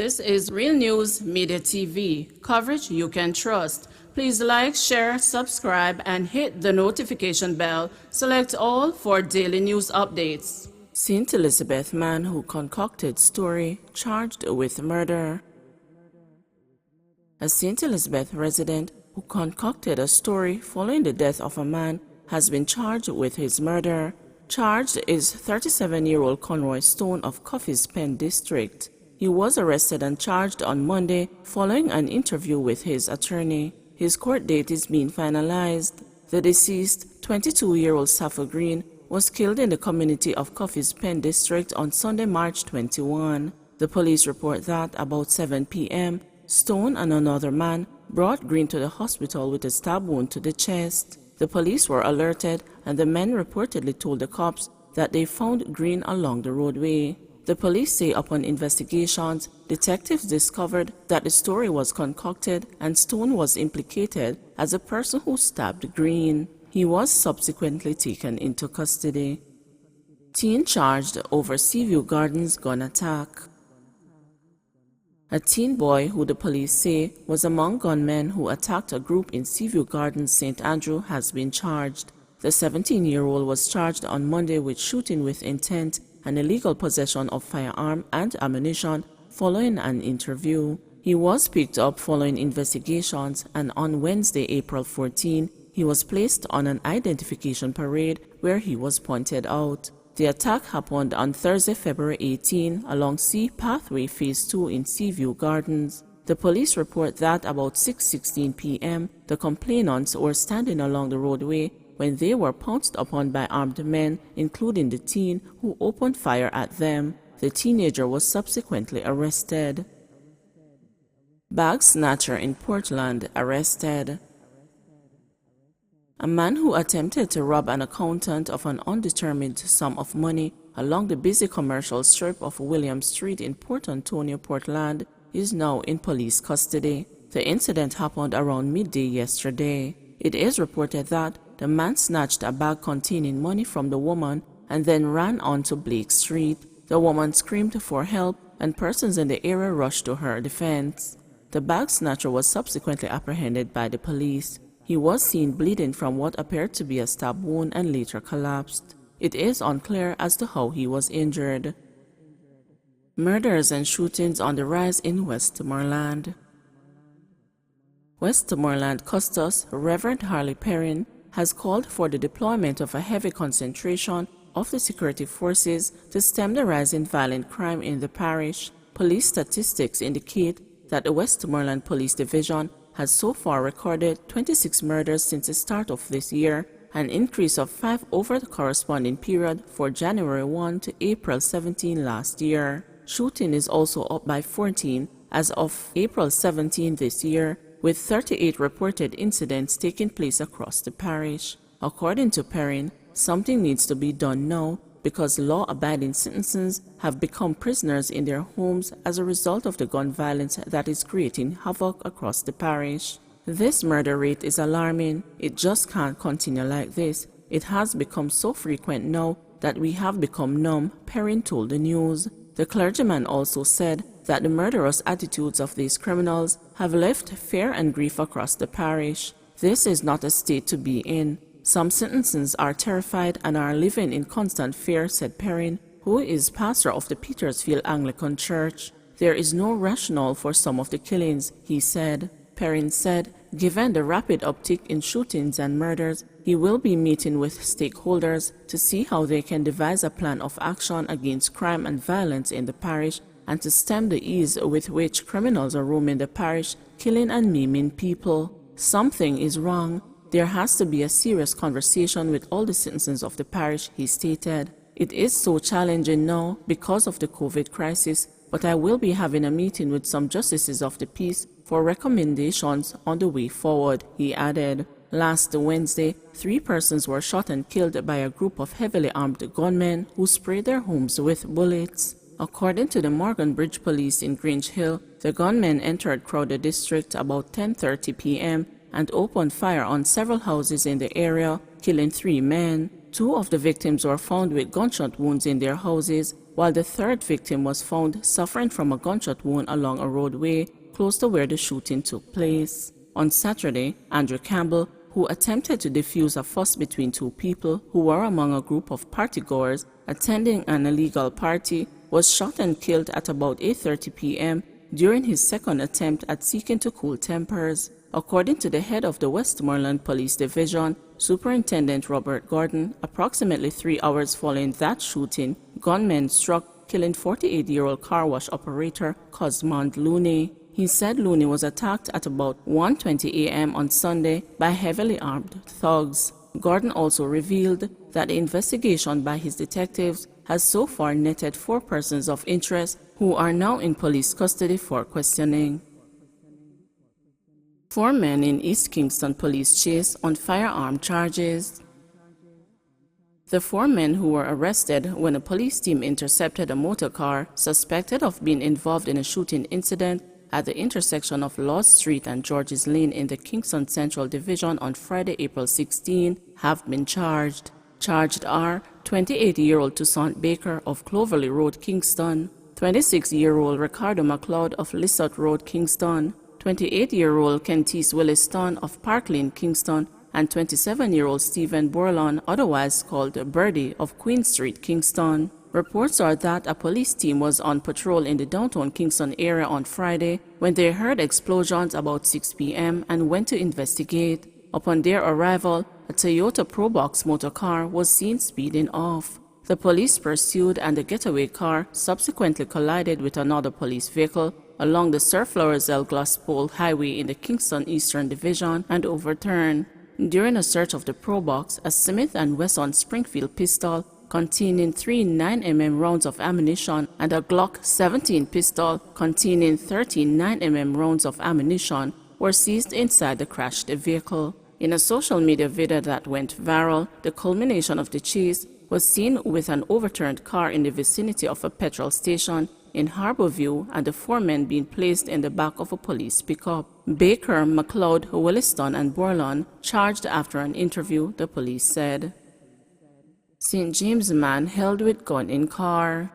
This is Real News Media TV, coverage you can trust. Please like, share, subscribe, and hit the notification bell. Select all for daily news updates. St. Elizabeth man who concocted story charged with murder. A St. Elizabeth resident who concocted a story following the death of a man has been charged with his murder. Charged is 37-year-old Conroy Stone of Coffee's Pen District. He was arrested and charged on Monday following an interview with his attorney. His court date is being finalized. The deceased, 22-year-old Sappho Green, was killed in the community of Coffee's Pen District on Sunday, March 21. The police report that about 7 p.m., Stone and another man brought Green to the hospital with a stab wound to the chest. The police were alerted, and the men reportedly told the cops that they found Green along the roadway. The police say upon investigations, detectives discovered that the story was concocted and Stone was implicated as a person who stabbed Green. He was subsequently taken into custody. Teen charged over Seaview Gardens gun attack. A teen boy who the police say was among gunmen who attacked a group in Seaview Gardens, St. Andrew, has been charged. The 17-year-old was charged on Monday with shooting with intent and illegal possession of firearm and ammunition following an interview. He was picked up following investigations, and on Wednesday, April 14, he was placed on an identification parade where he was pointed out. The attack happened on Thursday, February 18, along Sea Pathway Phase 2 in Seaview Gardens. The police report that about 6:16 p.m., the complainants were standing along the roadway when they were pounced upon by armed men, including the teen, who opened fire at them. The teenager was subsequently arrested. Bag snatcher in Portland arrested. A man who attempted to rob an accountant of an undetermined sum of money along the busy commercial strip of William Street in Port Antonio, Portland, is now in police custody. The incident happened around midday yesterday. It is reported that the man snatched a bag containing money from the woman and then ran onto Blake Street. The woman screamed for help, and persons in the area rushed to her defense. The bag snatcher was subsequently apprehended by the police. He was seen bleeding from what appeared to be a stab wound and later collapsed. It is unclear as to how he was injured. Murders and shootings on the rise in Westmoreland. Westmoreland Custos Reverend Harley Perrin has called for the deployment of a heavy concentration of the security forces to stem the rise in violent crime in the parish. Police statistics indicate that the Westmoreland Police Division has so far recorded 26 murders since the start of this year, an increase of 5 over the corresponding period for January 1 to April 17 last year. Shooting is also up by 14 as of April 17 this year, with 38 reported incidents taking place across the parish. According to Perrin, something needs to be done now because law-abiding citizens have become prisoners in their homes as a result of the gun violence that is creating havoc across the parish. This murder rate is alarming. It just can't continue like this. It has become so frequent now that we have become numb, Perrin told the news. The clergyman also said that the murderous attitudes of these criminals have left fear and grief across the parish. This is not a state to be in. Some citizens are terrified and are living in constant fear, said Perrin, who is pastor of the Petersfield Anglican Church. There is no rationale for some of the killings, he said. Perrin said, given the rapid uptick in shootings and murders, he will be meeting with stakeholders to see how they can devise a plan of action against crime and violence in the parish and to stem the ease with which criminals are roaming the parish, killing and maiming people. Something is wrong. There has to be a serious conversation with all the citizens of the parish, he stated. It is so challenging now because of the COVID crisis, but I will be having a meeting with some justices of the peace for recommendations on the way forward, he added. Last Wednesday, 3 persons were shot and killed by a group of heavily armed gunmen who sprayed their homes with bullets. According to the Morgan Bridge Police in Grange Hill, the gunmen entered Crowder District about 10:30 p.m. and opened fire on several houses in the area, killing 3 men. 2 of the victims were found with gunshot wounds in their houses, while the third victim was found suffering from a gunshot wound along a roadway close to where the shooting took place. On Saturday, Andrew Campbell, who attempted to defuse a fuss between two people who were among a group of partygoers attending an illegal party, was shot and killed at about 8:30 p.m. during his second attempt at seeking to cool tempers. According to the head of the Westmoreland Police Division, Superintendent Robert Gordon, approximately 3 hours following that shooting, gunmen struck, killing 48-year-old car wash operator Cosmond Looney. He said Looney was attacked at about 1:20 a.m. on Sunday by heavily armed thugs. Gordon also revealed that the investigation by his detectives has so far netted 4 persons of interest who are now in police custody for questioning. 4 men in East Kingston police chase on firearm charges. The 4 men who were arrested when a police team intercepted a motor car suspected of being involved in a shooting incident at the intersection of Law Street and George's Lane in the Kingston Central Division on Friday, April 16, have been charged. Charged are 28-year-old Toussaint Baker of Cloverly Road, Kingston, 26-year-old Ricardo McLeod of Lissott Road, Kingston, 28-year-old Kentice Williston of Park Lane, Kingston, and 27-year-old Stephen Borlon, otherwise called Birdie, of Queen Street, Kingston. Reports are that a police team was on patrol in the downtown Kingston area on Friday when they heard explosions about 6 p.m. and went to investigate. Upon their arrival, a Toyota Probox motor car was seen speeding off. The police pursued and the getaway car subsequently collided with another police vehicle along the Sir Florizel Glaspole Highway in the Kingston Eastern Division and overturned. During a search of the Probox, a Smith & Wesson Springfield pistol containing 3 9mm rounds of ammunition and a Glock 17 pistol containing 13 9mm rounds of ammunition were seized inside the crashed vehicle. In a social media video that went viral, the culmination of the chase was seen with an overturned car in the vicinity of a petrol station in Harborview and the 4 men being placed in the back of a police pickup. Baker, McLeod, Williston, and Borlon charged after an interview, the police said. St. James man held with gun in car.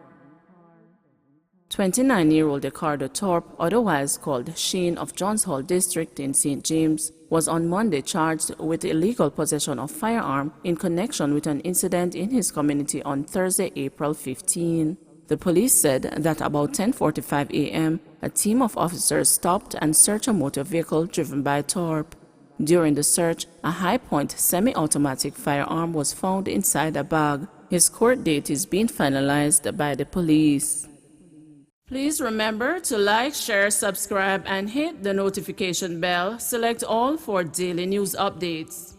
29-year-old Ricardo Thorpe, otherwise called Shane of Johns Hall District in St. James, was on Monday charged with illegal possession of firearm in connection with an incident in his community on Thursday, April 15. The police said that about 10:45 a.m., a team of officers stopped and searched a motor vehicle driven by Thorpe. During the search, a high-point semi-automatic firearm was found inside a bag. His court date is being finalized by the police. Please remember to like, share, subscribe, and hit the notification bell. Select all for daily news updates.